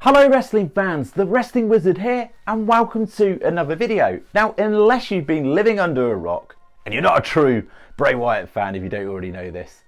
Hello wrestling fans, the Wrestling Wizard here and welcome to another video. Now unless you've been living under a rock and you're not a true Bray Wyatt fan if you don't already know this,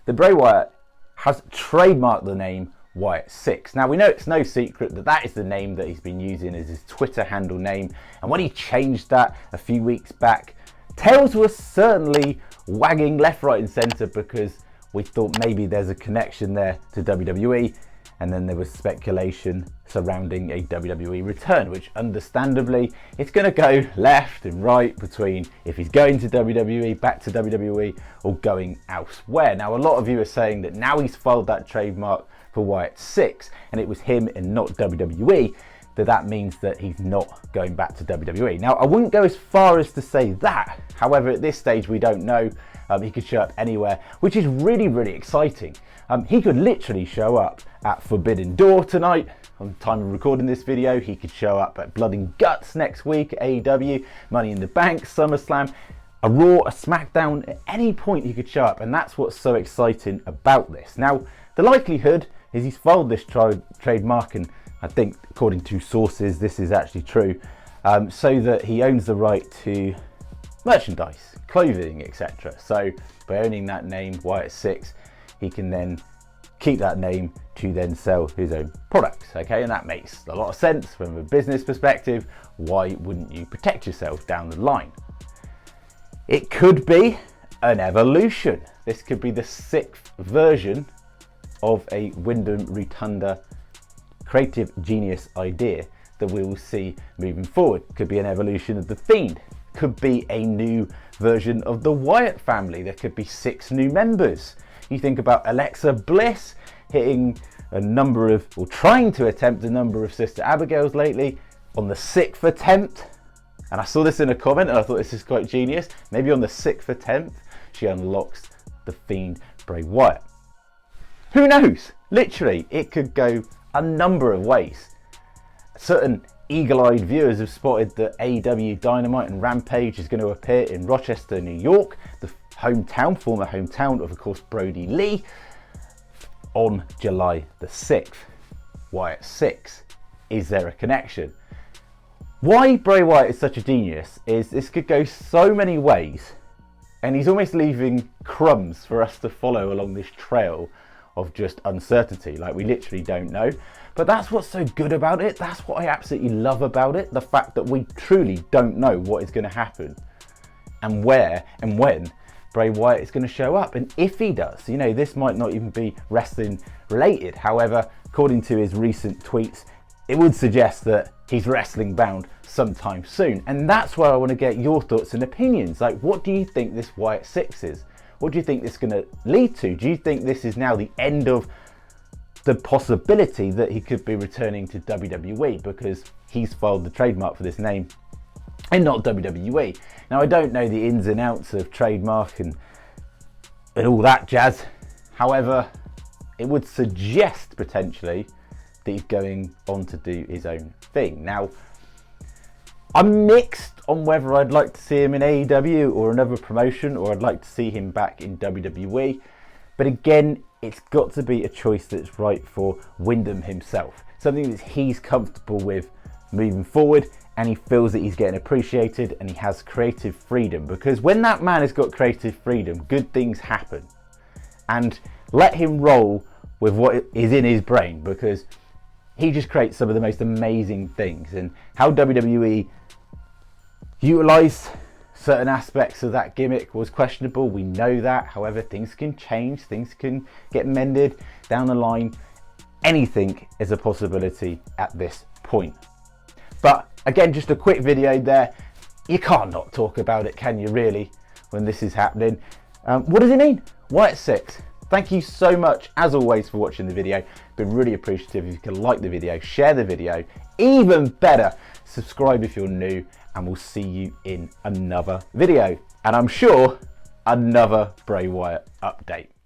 the Bray Wyatt has trademarked the name Wyatt 6. Now we know it's no secret that that is the name that he's been using as his Twitter handle name, and when he changed that a few weeks back, tails were certainly wagging left, right and centre because we thought maybe there's a connection there to WWE. And then there was speculation surrounding a WWE return, which understandably, it's going to go left and right between if he's going to WWE, back to WWE, or going elsewhere. Now, a lot of you are saying that now he's filed that trademark for Wyatt 6, and it was him and not WWE, that means that he's not going back to WWE. Now, I wouldn't go as far as to say that. However, at this stage, we don't know. He could show up anywhere, which is really, really exciting. He could literally show up at Forbidden Door tonight. On the time of recording this video, he could show up at Blood and Guts next week at AEW, Money in the Bank, SummerSlam, a Raw, a SmackDown. At any point he could show up, and that's what's so exciting about this. Now, the likelihood is he's filed this trademark, and I think, according to sources, this is actually true, so that he owns the right to merchandise, clothing, etc. So by owning that name, Wyatt 6, he can then keep that name to then sell his own products, okay? And that makes a lot of sense from a business perspective. Why wouldn't you protect yourself down the line? It could be an evolution. This could be the 6th version of a Windham Rotunda creative genius idea that we will see moving forward. Could be an evolution of the Fiend. Could be a new version of the Wyatt family. There could be 6 new members. You think about Alexa Bliss hitting a number of, or trying to attempt a number of Sister Abigails lately on the 6th attempt. And I saw this in a comment and I thought this is quite genius. Maybe on the 6th attempt, she unlocks the Fiend Bray Wyatt. Who knows? Literally, it could go a number of ways. Certain eagle-eyed viewers have spotted that AEW Dynamite and Rampage is going to appear in Rochester, New York, the former hometown of course, Brody Lee, on July the 6th. Wyatt 6. Is there a connection? Why Bray Wyatt is such a genius is this could go so many ways, and he's almost leaving crumbs for us to follow along this trail of just uncertainty. Like, we literally don't know. But that's what's so good about it. That's what I absolutely love about it. The fact that we truly don't know what is going to happen and where and when Bray Wyatt is going to show up. And if he does, you know, this might not even be wrestling related. However, according to his recent tweets, it would suggest that he's wrestling bound sometime soon. And that's where I want to get your thoughts and opinions. Like, what do you think this Wyatt 6 is? What do you think this is going to lead to? Do you think this is now the end of the possibility that he could be returning to WWE because he's filed the trademark for this name and not WWE? Now, I don't know the ins and outs of trademark and all that jazz. However, it would suggest potentially that he's going on to do his own thing. Now, I'm mixed on whether I'd like to see him in AEW or another promotion, or I'd like to see him back in WWE. But again, it's got to be a choice that's right for Windham himself. Something that he's comfortable with moving forward, and he feels that he's getting appreciated and he has creative freedom. Because when that man has got creative freedom, good things happen. And let him roll with what is in his brain, because he just creates some of the most amazing things. And how WWE utilised certain aspects of that gimmick was questionable. We know that. However, things can change. Things can get mended down the line. Anything is a possibility at this point. But again, just a quick video there. You can't not talk about it, can you, really, when this is happening? What does it mean? Wyatt 6. Thank you so much, as always, for watching the video. Been really appreciative if you can like the video, share the video. Even better, subscribe if you're new, and we'll see you in another video. And I'm sure another Bray Wyatt update.